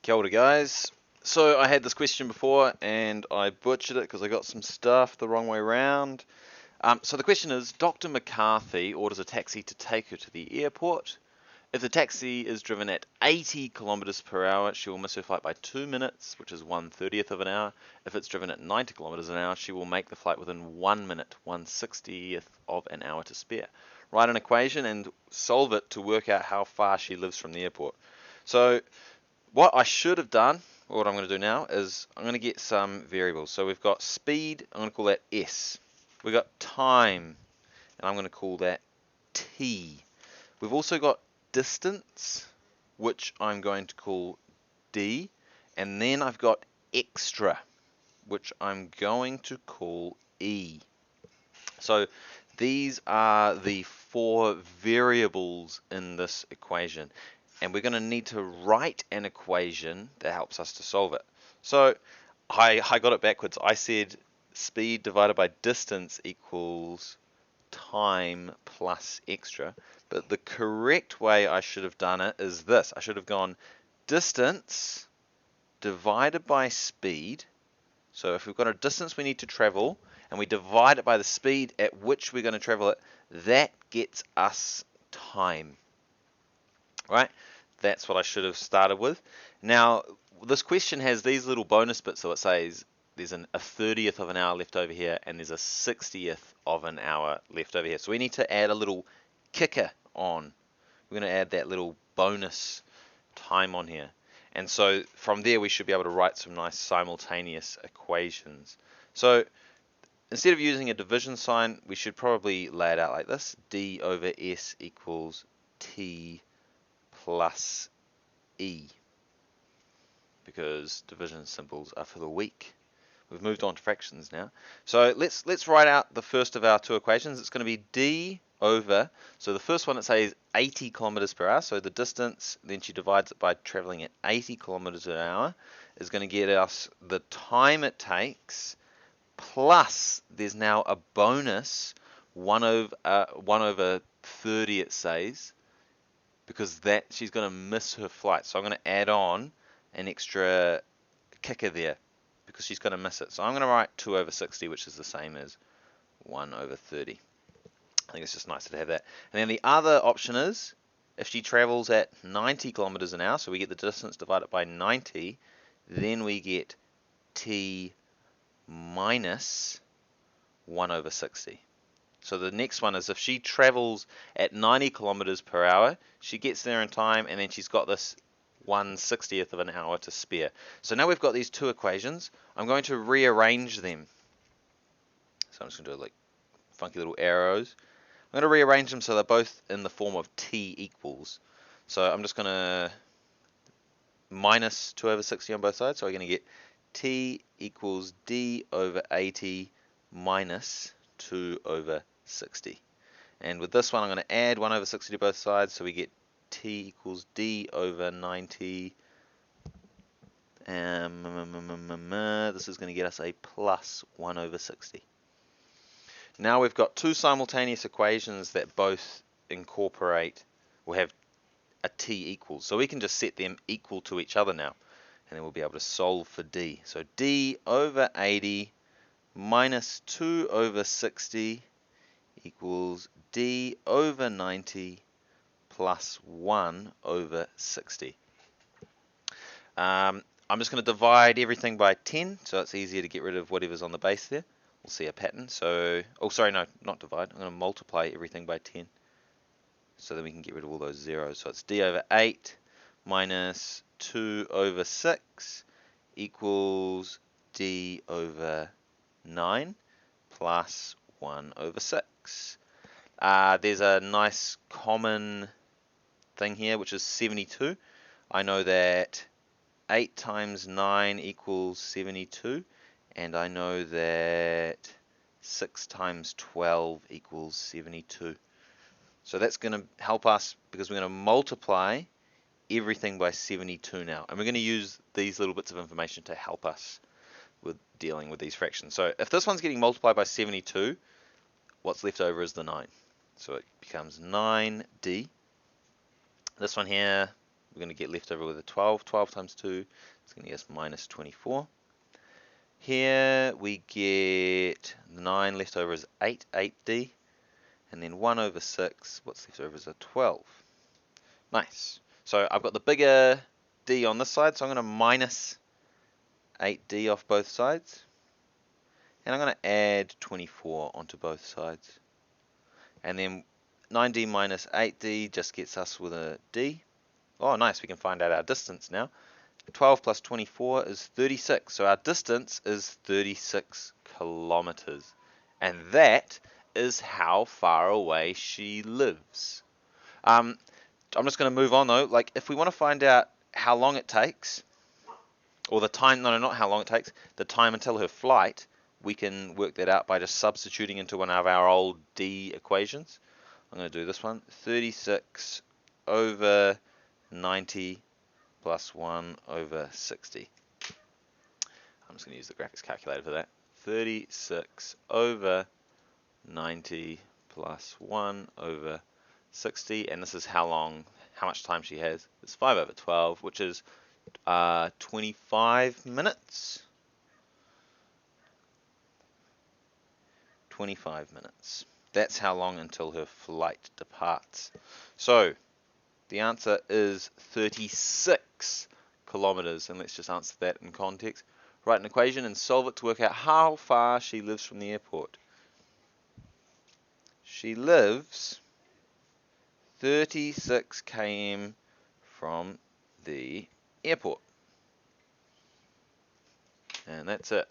Kia ora guys. So I had this question before and I butchered it because I got some stuff the wrong way around. So the question is, Dr. McCarthy orders a taxi to take her to the airport. If the taxi is driven at 80 kilometers per hour, she will miss her flight by 2 minutes, which is 1/30th of an hour. If it's driven at 90 kilometers an hour, she will make the flight within 1 minute, 1/60th of an hour to spare. Write an equation and solve it to work out how far she lives from the airport. So what I should have done, or what I'm going to do now, is I'm going to get some variables. So we've got speed, I'm going to call that S. We've got time, and I'm going to call that T. We've also got distance, which I'm going to call D. And then I've got extra, which I'm going to call E. So these are the four variables in this equation. And we're going to need to write an equation that helps us to solve it. So I got it backwards. I said speed divided by distance equals time plus extra. But the correct way I should have done it is this. I should have gone distance divided by speed. So if we've got a distance we need to travel and we divide it by the speed at which we're going to travel it, that gets us time. Right? That's what I should have started with. Now, this question has these little bonus bits. So it says there's a 30th of an hour left over here and there's a 60th of an hour left over here. So we need to add a little kicker on. We're going to add that little bonus time on here. And so from there we should be able to write some nice simultaneous equations. So instead of using a division sign, we should probably lay it out like this. D over S equals T plus E, because division symbols are for the weak. We've moved on to fractions now. So let's write out the first of our two equations. It's going to be D over, so the first one it says 80 kilometers per hour, so the distance, then she divides it by traveling at 80 kilometers an hour, is going to get us the time it takes, plus there's now a bonus 1 over 30 it says, because that she's going to miss her flight. So I'm going to add on an extra kicker there because she's going to miss it. So I'm going to write 2 over 60, which is the same as 1 over 30. I think it's just nicer to have that. And then the other option is if she travels at 90 kilometers an hour, so we get the distance divided by 90, then we get T minus 1 over 60. So the next one is if she travels at 90 kilometers per hour, she gets there in time, and then she's got this 1/60th of an hour to spare. So now we've got these two equations. I'm going to rearrange them. So I'm just going to do like funky little arrows. I'm going to rearrange them so they're both in the form of T equals. So I'm just going to minus 2 over 60 on both sides. So we're going to get T equals D over 80 minus 2 over 60. And with this one, I'm going to add 1 over 60 to both sides, so we get T equals D over 90. This is going to get us a plus 1 over 60. Now we've got two simultaneous equations that both incorporate, or have a T equals. So we can just set them equal to each other now, and then we'll be able to solve for D. So D over 80 minus 2 over 60 equals D over 90 plus 1 over 60. I'm just going to divide everything by 10, so it's easier to get rid of whatever's on the base there. We'll see a pattern. So, oh sorry, no, not divide. I'm going to multiply everything by 10, so then we can get rid of all those zeros. So it's D over 8 minus 2 over 6 equals D over 9 plus 1 over 6. There's a nice common thing here, which is 72. I know that 8 times 9 equals 72, and I know that 6 times 12 equals 72. So that's going to help us because we're going to multiply everything by 72 now, and we're going to use these little bits of information to help us with dealing with these fractions. So if this one's getting multiplied by 72, what's left over is the 9. So it becomes 9D. This one here we're going to get left over with a 12. 12 times 2 is going to get us minus 24. Here we get 9 left over is 8, 8d. And then 1 over 6, what's left over is a 12. Nice. So I've got the bigger d on this side, so I'm going to minus 8d off both sides. And I'm going to add 24 onto both sides. And then 9d minus 8d just gets us with a d. Oh, nice, we can find out our distance now. 12 plus 24 is 36. So our distance is 36 kilometers. And that is how far away she lives. I'm just going to move on though. Like, if we want to find out how long it takes, or the time, no, not how long it takes, the time until her flight, we can work that out by just substituting into one of our old d equations. I'm going to do this one. 36 over 90 plus 1 over 60. I'm just going to use the graphics calculator for that. 36 over 90 plus 1 over 60, and this is how much time she has. It's 5 over 12, which is 25 minutes. 25 minutes. That's how long until her flight departs. So the answer is 36 kilometers, and let's just answer that in context. Write an equation and solve it to work out how far she lives from the airport. She lives 36 km from the airport. And that's it.